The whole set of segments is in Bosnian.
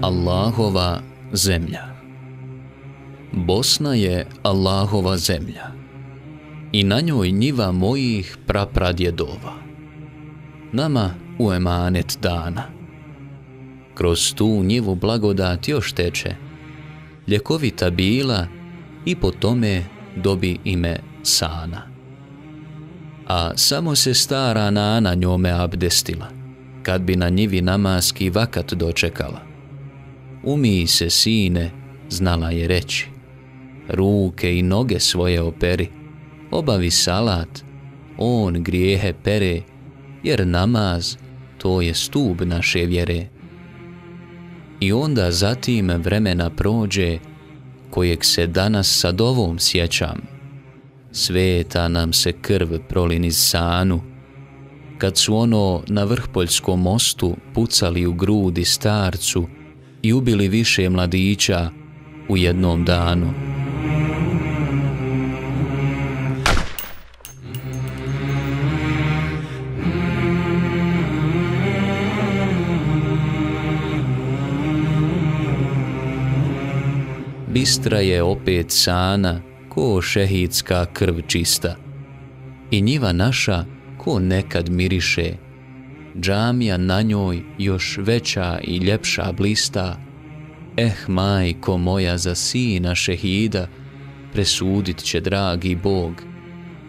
Allahova zemlja. Bosna je Allahova zemlja i na njoj njiva mojih prapradjedova. Nama u emanet dana. Kroz tu njivu blagodat još teče, ljekovita bila i po tome dobi ime Sana. A samo se stara nana njome abdestila, kad bi na njivi namaski vakat dočekala. Umij se, sine, znala je reći, ruke i noge svoje operi, obavi salat, on grijehe pere, jer namaz to je stup naše vjere. I onda zatim vremena prođe, kojeg se danas sa dovom sjećam, sveta nam se krv prolini sanu, kad su ono na Vrhpoljskom mostu pucali u grudi starcu i ubili više mladića u jednom danu. Bistra je opet Sana, ko šehidska krv čista, i njiva naša ko nekad miriše, džamija na njoj još veća i ljepša blista. Majko moja, za sina šehida presudit će dragi Bog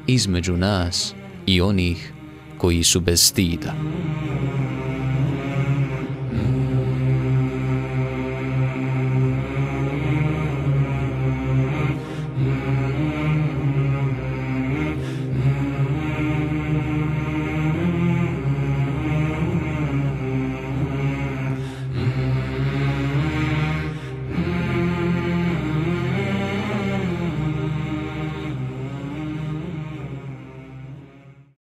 između nas i onih koji su bez stida.